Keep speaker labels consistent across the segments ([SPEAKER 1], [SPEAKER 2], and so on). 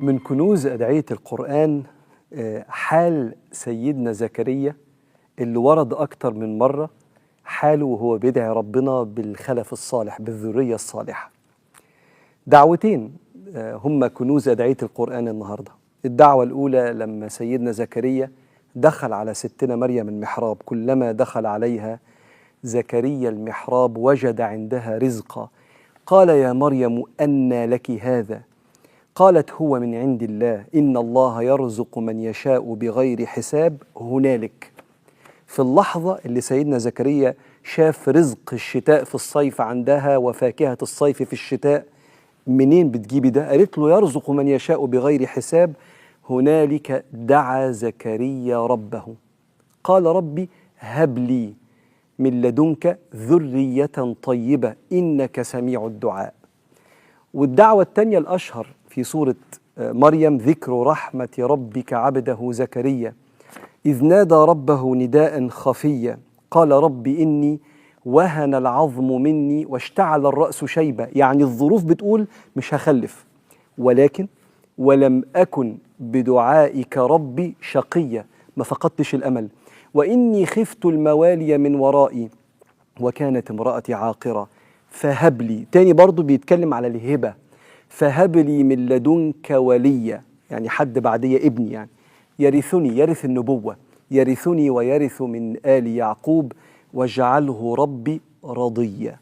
[SPEAKER 1] من كنوز أدعية القرآن حال سيدنا زكريا اللي ورد أكتر من مرة. حاله وهو بيدعي ربنا بالخلف الصالح، بالذرية الصالحة. دعوتين هم كنوز أدعية القرآن النهاردة. الدعوة الأولى لما سيدنا زكريا دخل على ستنا مريم المحراب، كلما دخل عليها زكريا المحراب وجد عندها رزقا، قال يا مريم أنى لك هذا؟ قالت هو من عند الله إن الله يرزق من يشاء بغير حساب. هنالك في اللحظة اللي سيدنا زكريا شاف رزق الشتاء في الصيف عندها وفاكهة الصيف في الشتاء، منين بتجيبي ده؟ قالت له يرزق من يشاء بغير حساب. هنالك دعا زكريا ربه قال ربي هب لي من لدنك ذرية طيبة إنك سميع الدعاء. والدعوة الثانية الأشهر في سورة مريم ذكر رحمة ربك عبده زكريا إذ نادى ربه نداء خفيا قال رب إني وهن العظم مني واشتعل الرأس شيبة. يعني الظروف بتقول مش هخلف، ولكن ولم أكن بدعائك ربي شقيا، ما فقدتش الأمل. وإني خفت الموالي من ورائي وكانت امرأتي عاقرة فهب لي. تاني برضو بيتكلم على الهبة، فهب لي من لدنك وليا، يعني حد بعدية ابني، يعني يرثني، يرث النبوة، يرثني ويرث من آل يعقوب واجعله ربي رضيا.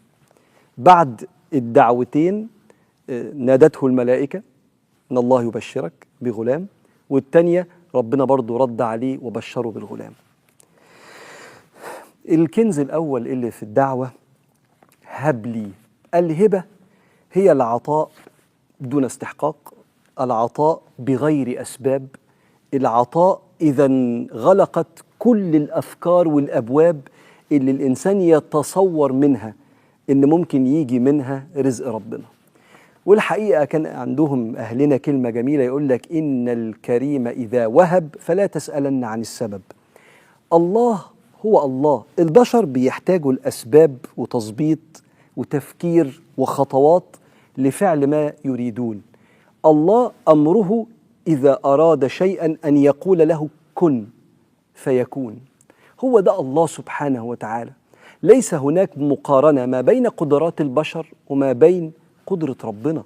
[SPEAKER 1] بعد الدعوتين نادته الملائكة إن الله يبشرك بغلام، والتانية ربنا برضو رد عليه وبشره بالغلام. الكنز الأول اللي في الدعوة هب لي. الهبة هي العطاء دون استحقاق، العطاء بغير أسباب، العطاء إذا انغلقت كل الأفكار والأبواب اللي الإنسان يتصور منها إن ممكن يجي منها رزق ربنا. والحقيقة كان عندهم أهلنا كلمة جميلة يقول لك إن الكريم إذا وهب فلا تسألن عن السبب. الله هو الله، البشر بيحتاجوا الأسباب وتظبيط وتفكير وخطوات لفعل ما يريدون. الله أمره إذا أراد شيئا أن يقول له كن فيكون. هو ده الله سبحانه وتعالى. ليس هناك مقارنة ما بين قدرات البشر وما بين قدرة ربنا.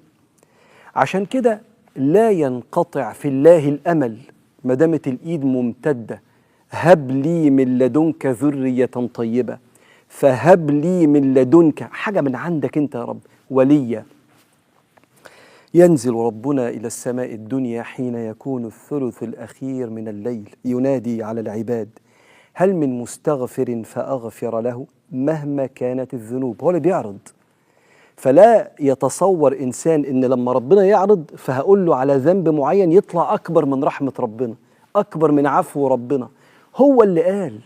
[SPEAKER 1] عشان كده لا ينقطع في الله الأمل ما دامت الإيد ممتدة. هب لي من لدنك ذرية طيبة، فهب لي من لدنك حاجة من عندك أنت يا رب وليا. ينزل ربنا إلى السماء الدنيا حين يكون الثلث الأخير من الليل ينادي على العباد هل من مستغفر فأغفر له مهما كانت الذنوب. هو اللي بيعرض، فلا يتصور إنسان إن لما ربنا يعرض فهقول له على ذنب معين يطلع أكبر من رحمة ربنا، أكبر من عفو ربنا. هو اللي قال،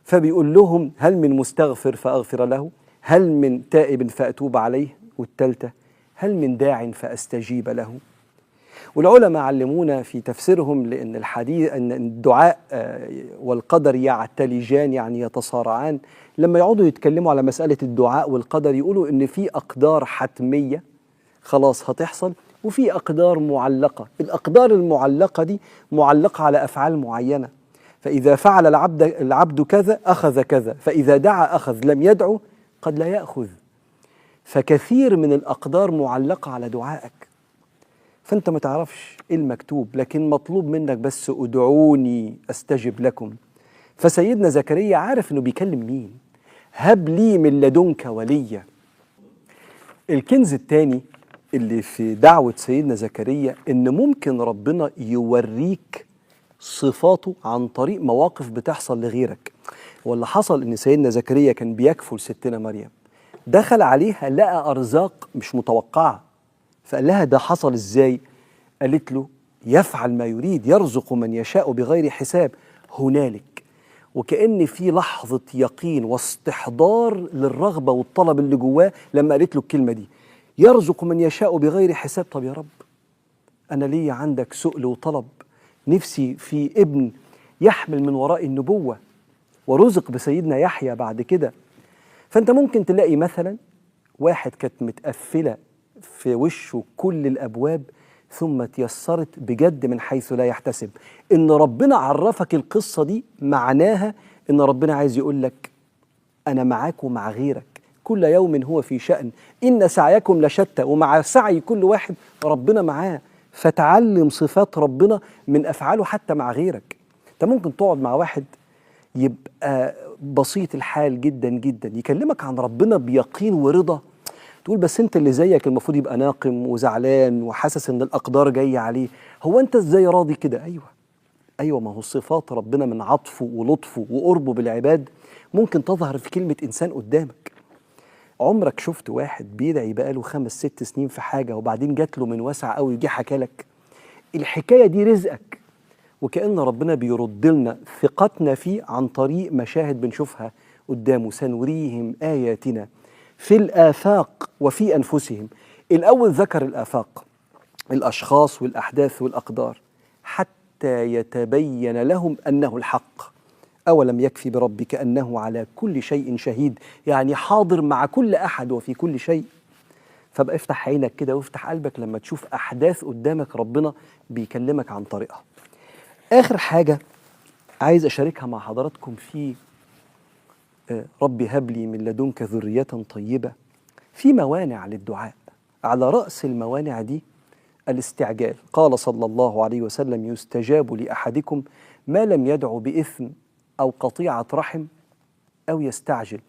[SPEAKER 1] فبيقول لهم هل من مستغفر فأغفر له، هل من تائب فأتوب عليه، والثالثة هل من داع فأستجيب له. والعلماء علمونا في تفسيرهم لأن الحديث أن الدعاء والقدر يعتلجان، يعني يتصارعان. لما يقعدوا يتكلموا على مسألة الدعاء والقدر يقولوا إن في أقدار حتمية خلاص هتحصل، وفي أقدار معلقة. الأقدار المعلقة دي معلقة على أفعال معينة، فإذا فعل العبد كذا أخذ كذا، فإذا دعا أخذ، لم يدعو قد لا يأخذ. فكثير من الأقدار معلقة على دعائك، فأنت ما تعرفش إيه المكتوب، لكن مطلوب منك بس ادعوني أستجب لكم. فسيدنا زكريا عارف إنه بيكلم مين. هب لي من لدنك وليا. الكنز الثاني اللي في دعوة سيدنا زكريا إن ممكن ربنا يوريك صفاته عن طريق مواقف بتحصل لغيرك. واللي حصل إن سيدنا زكريا كان بيكفل ستنا مريم، دخل عليها لقى أرزاق مش متوقعة، فقال لها ده حصل إزاي؟ قالت له يفعل ما يريد، يرزق من يشاء بغير حساب. هنالك، وكأن في لحظة يقين واستحضار للرغبة والطلب اللي جواه لما قالت له الكلمة دي، يرزق من يشاء بغير حساب. طب يا رب أنا ليه عندك سؤل وطلب، نفسي في ابن يحمل من وراء النبوة، ورزق بسيدنا يحيى بعد كده. فأنت ممكن تلاقي مثلا واحد كانت متقفلة في وشه كل الأبواب، ثم تيسرت بجد من حيث لا يحتسب. إن ربنا عرفك القصة دي معناها إن ربنا عايز يقول لك أنا معاك ومع غيرك، كل يوم هو في شأن، إن سعيكم لشتى، ومع سعي كل واحد ربنا معاه. فتعلم صفات ربنا من أفعاله حتى مع غيرك. أنت ممكن تقعد مع واحد يبقى بسيط الحال جدا جدا، يكلمك عن ربنا بيقين ورضا، تقول بس انت اللي زيك المفروض يبقى ناقم وزعلان وحاسس ان الاقدار جايه عليه، هو انت ازاي راضي كده؟ ايوه ما هو صفات ربنا من عطفه ولطفه وقربه بالعباد ممكن تظهر في كلمه انسان قدامك. عمرك شفت واحد بيدعي بقاله 5 6 سنين في حاجه وبعدين جات له من واسع قوي ويجي حكى لك؟ الحكايه دي رزقك، وكأن ربنا بيرد لنا ثقتنا فيه عن طريق مشاهد بنشوفها قدامه. سنريهم آياتنا في الآفاق وفي أنفسهم. الأول ذكر الآفاق، الأشخاص والأحداث والأقدار، حتى يتبين لهم أنه الحق. أولم يكفي بربك أنه على كل شيء شهيد، يعني حاضر مع كل أحد وفي كل شيء. فبقى افتح عينك كده وافتح قلبك لما تشوف أحداث قدامك ربنا بيكلمك عن طريقها. آخر حاجة عايز أشاركها مع حضراتكم في ربي هب لي من لدنك ذرية طيبة. في موانع للدعاء، على رأس الموانع دي الاستعجال. قال صلى الله عليه وسلم يستجاب لأحدكم ما لم يدعو بإثم أو قطيعة رحم أو يستعجل.